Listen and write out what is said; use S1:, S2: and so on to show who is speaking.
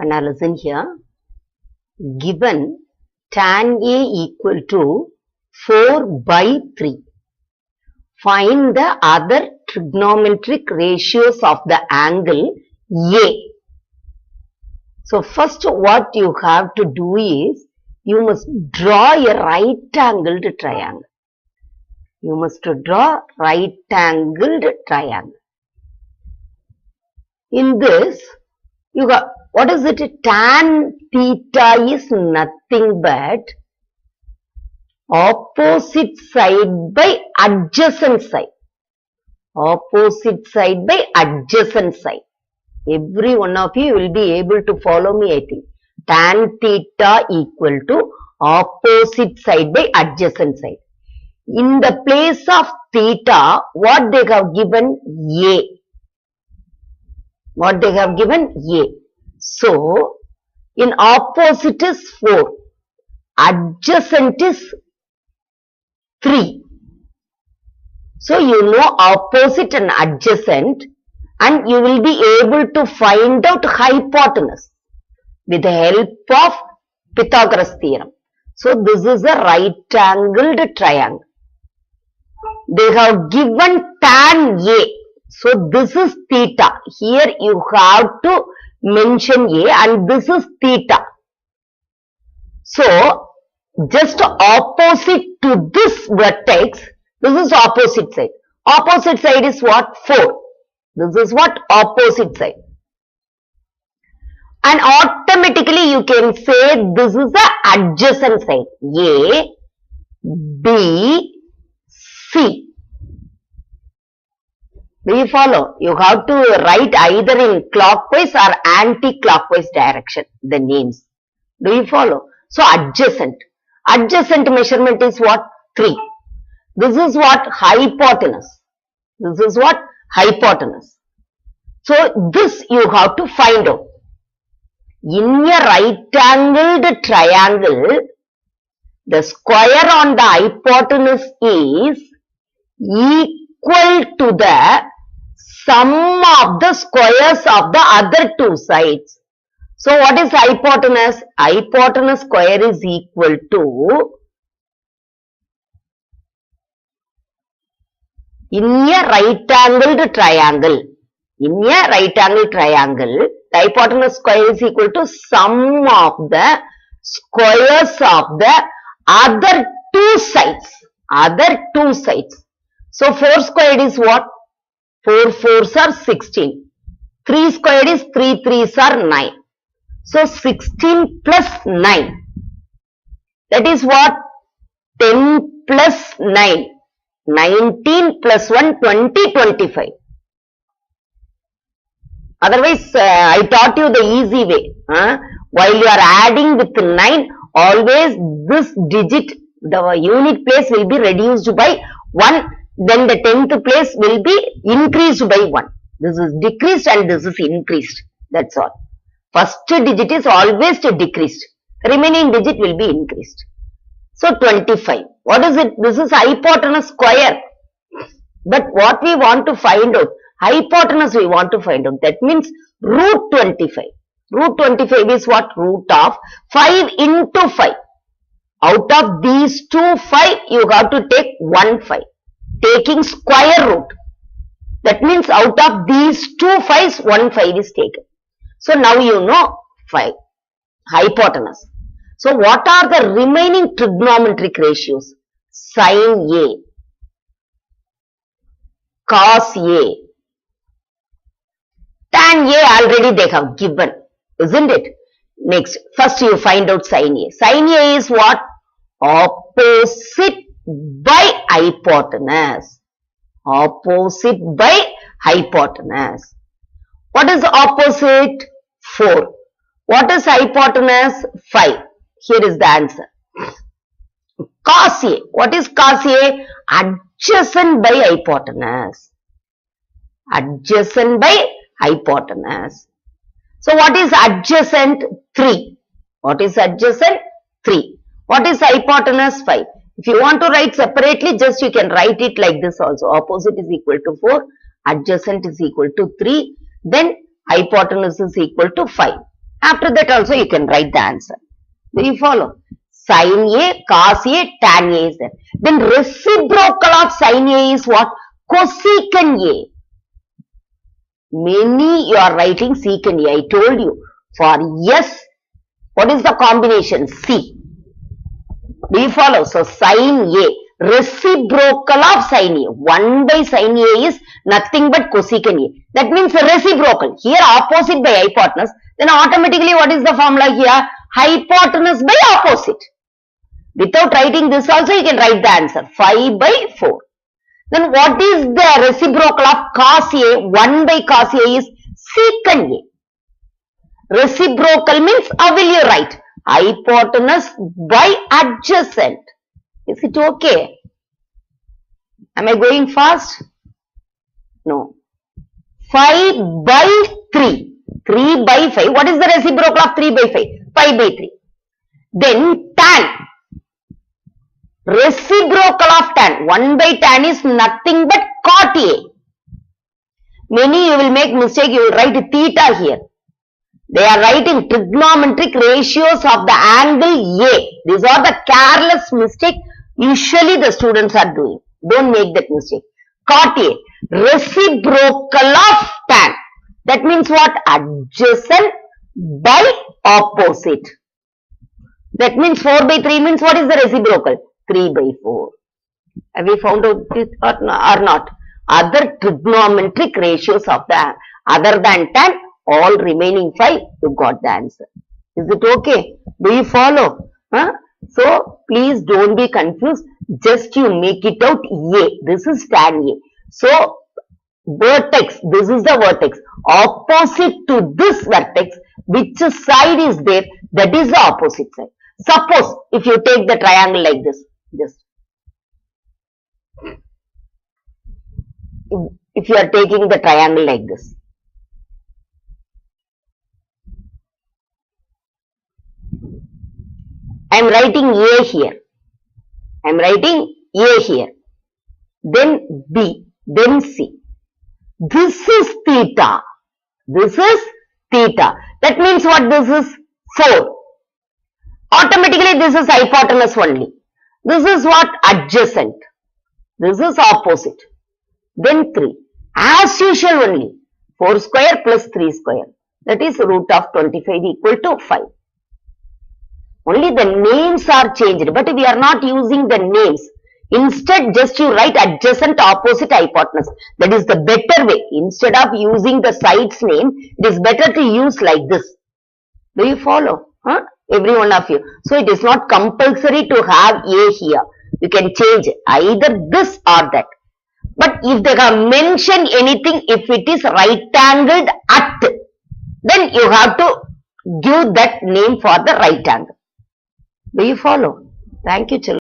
S1: Now listen here. Given tan A equal to 4 by 3. Find the other trigonometric ratios of the angle A. So first what you have to do is, you must draw a right-angled triangle. You must draw right-angled triangle. In this, you got, what is it? Tan theta is nothing but opposite side by adjacent side. Opposite side by adjacent side. Every one of you will be able to follow me, I think. Tan theta equal to opposite side by adjacent side. In the place of theta, what they have given? A. What they have given? A. So, in opposite is 4. Adjacent is 3. So, you know opposite and adjacent, and you will be able to find out hypotenuse with the help of Pythagoras theorem. So, this is a right-angled triangle. They have given tan A. So, this is theta. Here you have to mention A, and this is theta. So, just opposite to this vertex, this is opposite side. Opposite side is what? 4. This is what? Opposite side. And automatically you can say this is the adjacent side. A, B, C. Do you follow? You have to write either in clockwise or anti-clockwise direction, the names. Do you follow? So, adjacent. Adjacent measurement is what? 3. This is what? Hypotenuse. This is what? Hypotenuse. So, this you have to find out. In a right-angled triangle, the square on the hypotenuse is equal to the sum of the squares of the other two sides. So, what is hypotenuse? Hypotenuse square is equal to, in a right-angled triangle, the hypotenuse square is equal to sum of the squares of the other two sides. So, 4 squared is what? 4 fours are 16. 3 squared is 3 threes are 9. So, 16 plus 9. That is what? 10 plus 9. 19 plus 1, 20, 25. Otherwise, I taught you the easy way. While you are adding with 9, always this digit, the unit place will be reduced by 1. Then the 10th place will be increased by 1. This is decreased and this is increased. That's all. First digit is always decreased. Remaining digit will be increased. So, 25. What is it? This is hypotenuse square. But what we want to find out? Hypotenuse we want to find out. That means root 25. Root 25 is what? Root of 5 into 5. Out of these two 5, you have to take 1 5. Taking square root. That means out of these two 5s, 1 5 is taken. So, now you know 5. Hypotenuse. So, what are the remaining trigonometric ratios? Sin A, cos A, tan A already they have given, isn't it? Next, first you find out sin A. Sin A is what? Opposite by hypotenuse. Opposite by hypotenuse. What is opposite? 4. What is hypotenuse? 5. Here is the answer. Cos A. What is cos A? Adjacent by hypotenuse. Adjacent by hypotenuse. So, what is adjacent? 3. What is adjacent? 3. What is hypotenuse? 5. If you want to write separately, just you can write it like this also. Opposite is equal to 4. Adjacent is equal to 3. Then hypotenuse is equal to 5. After that also you can write the answer. Do you follow? Sin A, cos A, tan A is there. Then reciprocal of sin A is what? Cosecant A. Many you are writing secant A. I told you. For yes, what is the combination? C. Do you follow? So sin A, reciprocal of sin A. 1 by sin A is nothing but cosecant A. That means reciprocal. Here opposite by hypotenuse. Then automatically what is the formula here? Hypotenuse by opposite. Without writing this also you can write the answer. 5 by 4. Then what is the reciprocal of cos A? 1 by cos A is secant A. Reciprocal means how will you write? Hypotenuse by adjacent. Is it okay? Am I going fast? No. 5 by 3. 3 by 5. What is the reciprocal of 3 by 5? 5 by 3. Then tan. Reciprocal of tan. 1 by tan is nothing but cot A. Many you will make mistake. You will write theta here. They are writing trigonometric ratios of the angle A. These are the careless mistake usually the students are doing. Don't make that mistake. Cot A. Reciprocal of tan. That means what? Adjacent by opposite. That means 4 by 3 means what is the reciprocal? 3 by 4. Have we found out it or not? Other trigonometric ratios of the other than tan, all remaining 5, you got the answer. Is it okay? Do you follow? Huh? So, please don't be confused. Just you make it out A. This is tan A. So, vertex, this is the vertex. Opposite to this vertex, which side is there? That is the opposite side. Suppose, if you take the triangle like this, just. If you are taking the triangle like this. I am writing A here. I am writing A here. Then B. Then C. This is theta. This is theta. That means what this is? 4. Automatically this is hypotenuse only. This is what? Adjacent. This is opposite. Then 3. As usual only. 4 square plus 3 square. That is root of 25 equal to 5. Only the names are changed. But we are not using the names. Instead, just you write adjacent, opposite, hypotenuse. That is the better way. Instead of using the side's name, it is better to use like this. Do you follow? Huh? Every one of you. So, it is not compulsory to have A here. You can change either this or that. But if they have mentioned anything, if it is right angled at, then you have to give that name for the right angle. Do you follow? Thank you, children.